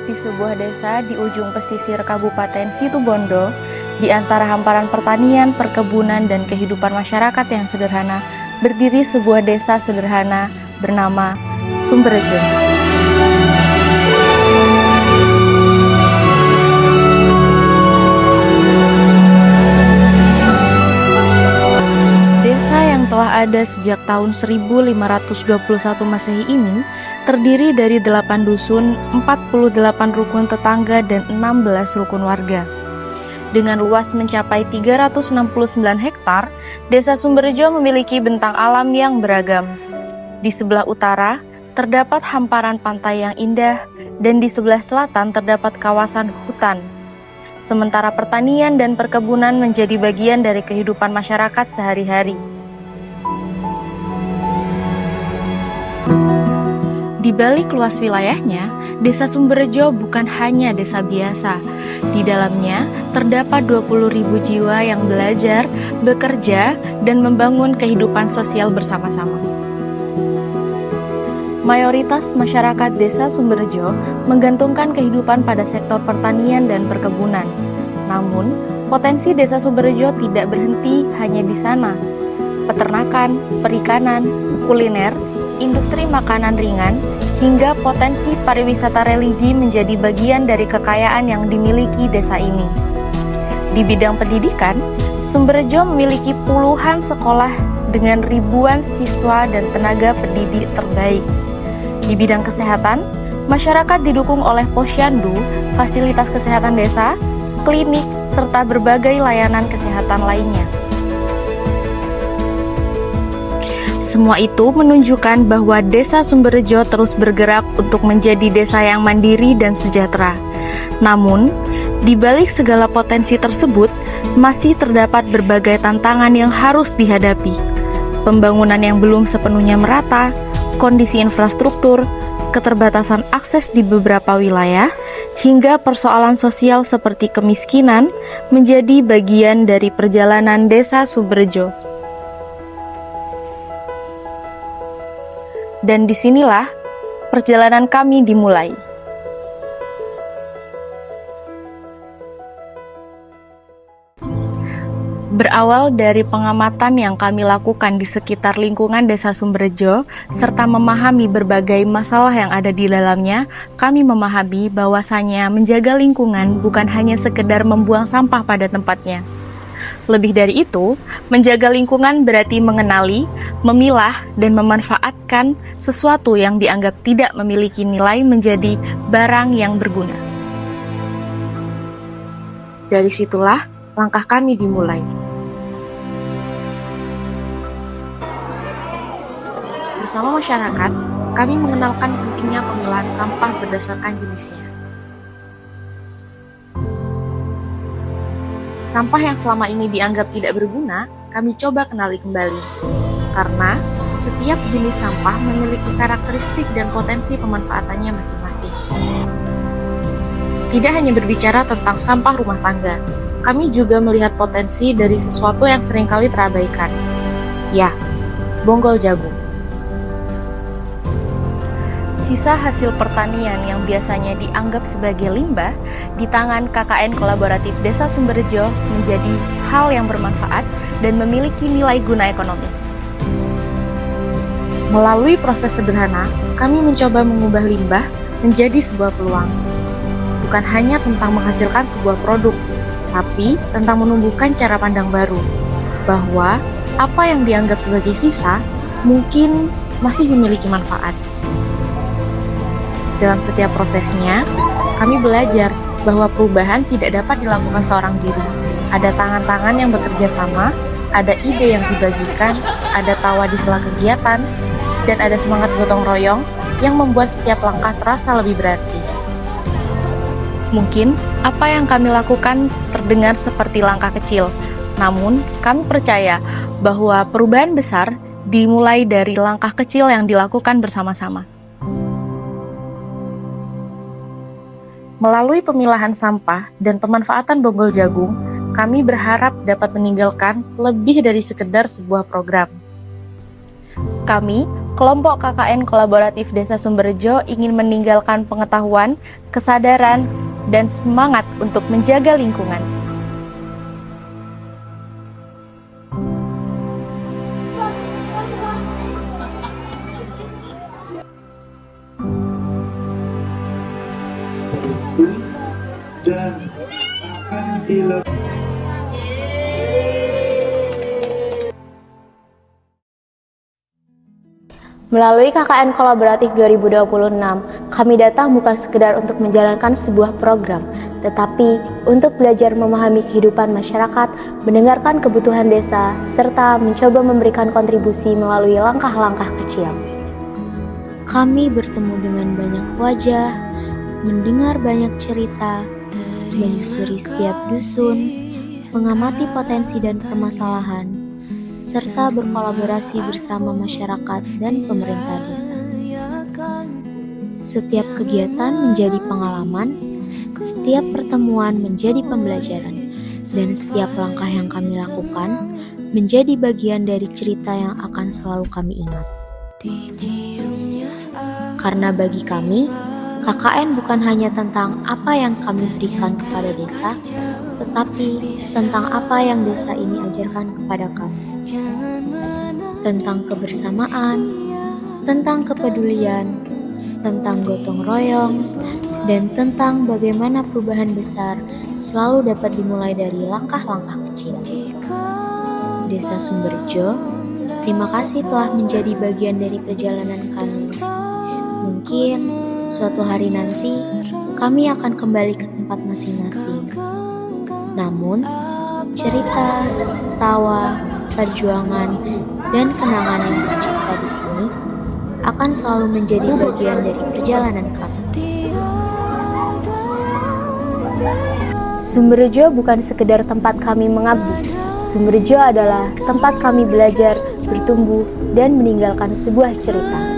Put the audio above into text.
di sebuah desa di ujung pesisir Kabupaten Situbondo, di antara hamparan pertanian, perkebunan, dan kehidupan masyarakat yang sederhana, berdiri sebuah desa sederhana bernama Sumberjo. Desa yang telah ada sejak tahun 1521 Masehi ini terdiri dari 8 dusun, 48 rukun tetangga, dan 16 rukun warga. Dengan luas mencapai 369 hektar, Desa Sumberjo memiliki bentang alam yang beragam. Di sebelah utara, terdapat hamparan pantai yang indah, dan di sebelah selatan terdapat kawasan hutan. Sementara pertanian dan perkebunan menjadi bagian dari kehidupan masyarakat sehari-hari. Di balik luas wilayahnya, Desa Sumberjo bukan hanya desa biasa. Di dalamnya terdapat 20.000 jiwa yang belajar, bekerja, dan membangun kehidupan sosial bersama-sama. Mayoritas masyarakat Desa Sumberjo menggantungkan kehidupan pada sektor pertanian dan perkebunan. Namun, potensi Desa Sumberjo tidak berhenti hanya di sana. Peternakan, perikanan, kuliner, industri makanan ringan, hingga potensi pariwisata religi menjadi bagian dari kekayaan yang dimiliki desa ini. Di bidang pendidikan, Sumberjo memiliki puluhan sekolah dengan ribuan siswa dan tenaga pendidik terbaik. Di bidang kesehatan, masyarakat didukung oleh posyandu, fasilitas kesehatan desa, klinik, serta berbagai layanan kesehatan lainnya. Semua itu menunjukkan bahwa Desa Sumberjo terus bergerak untuk menjadi desa yang mandiri dan sejahtera. Namun, di balik segala potensi tersebut, masih terdapat berbagai tantangan yang harus dihadapi. Pembangunan yang belum sepenuhnya merata, kondisi infrastruktur, keterbatasan akses di beberapa wilayah, hingga persoalan sosial seperti kemiskinan menjadi bagian dari perjalanan Desa Sumberjo. Dan disinilah perjalanan kami dimulai. Berawal dari pengamatan yang kami lakukan di sekitar lingkungan Desa Sumberjo, serta memahami berbagai masalah yang ada di dalamnya, kami memahami bahwasanya menjaga lingkungan bukan hanya sekedar membuang sampah pada tempatnya. Lebih dari itu, menjaga lingkungan berarti mengenali, memilah, dan memanfaatkan sesuatu yang dianggap tidak memiliki nilai menjadi barang yang berguna. Dari situlah langkah kami dimulai. Bersama masyarakat, kami mengenalkan pentingnya pemilahan sampah berdasarkan jenisnya. Sampah yang selama ini dianggap tidak berguna, kami coba kenali kembali. Karena setiap jenis sampah memiliki karakteristik dan potensi pemanfaatannya masing-masing. Tidak hanya berbicara tentang sampah rumah tangga, kami juga melihat potensi dari sesuatu yang seringkali terabaikan. Ya, bonggol jagung. Sisa hasil pertanian yang biasanya dianggap sebagai limbah di tangan KKN Kolaboratif Desa Sumberjo menjadi hal yang bermanfaat dan memiliki nilai guna ekonomis. Melalui proses sederhana, kami mencoba mengubah limbah menjadi sebuah peluang. Bukan hanya tentang menghasilkan sebuah produk, tapi tentang menumbuhkan cara pandang baru, bahwa apa yang dianggap sebagai sisa mungkin masih memiliki manfaat. Dalam setiap prosesnya, kami belajar bahwa perubahan tidak dapat dilakukan seorang diri. Ada tangan-tangan yang bekerja sama, ada ide yang dibagikan, ada tawa di sela kegiatan, dan ada semangat gotong royong yang membuat setiap langkah terasa lebih berarti. Mungkin apa yang kami lakukan terdengar seperti langkah kecil, namun kami percaya bahwa perubahan besar dimulai dari langkah kecil yang dilakukan bersama-sama. Melalui pemilahan sampah dan pemanfaatan bonggol jagung, kami berharap dapat meninggalkan lebih dari sekedar sebuah program. Kami, kelompok KKN Kolaboratif Desa Sumberjo, ingin meninggalkan pengetahuan, kesadaran, dan semangat untuk menjaga lingkungan. Dan akan dilakukan. Melalui KKN Kolaboratif 2026, kami datang bukan sekedar untuk menjalankan sebuah program, tetapi untuk belajar memahami kehidupan masyarakat, mendengarkan kebutuhan desa, serta mencoba memberikan kontribusi melalui langkah-langkah kecil. Kami bertemu dengan banyak wajah, mendengar banyak cerita, menyusuri setiap dusun, mengamati potensi dan permasalahan, serta berkolaborasi bersama masyarakat dan pemerintah desa. Setiap kegiatan menjadi pengalaman, setiap pertemuan menjadi pembelajaran, dan setiap langkah yang kami lakukan menjadi bagian dari cerita yang akan selalu kami ingat. Karena bagi kami, KKN bukan hanya tentang apa yang kami berikan kepada desa, tetapi tentang apa yang desa ini ajarkan kepada kami. Tentang kebersamaan, tentang kepedulian, tentang gotong royong, dan tentang bagaimana perubahan besar selalu dapat dimulai dari langkah-langkah kecil. Desa Sumberjo, terima kasih telah menjadi bagian dari perjalanan kami. Mungkin suatu hari nanti kami akan kembali ke tempat masing-masing. Namun, cerita, tawa, perjuangan, dan kenangan yang tercipta di sini akan selalu menjadi bagian dari perjalanan kami. Sumberjo bukan sekedar tempat kami mengabdi. Sumberjo adalah tempat kami belajar, bertumbuh, dan meninggalkan sebuah cerita.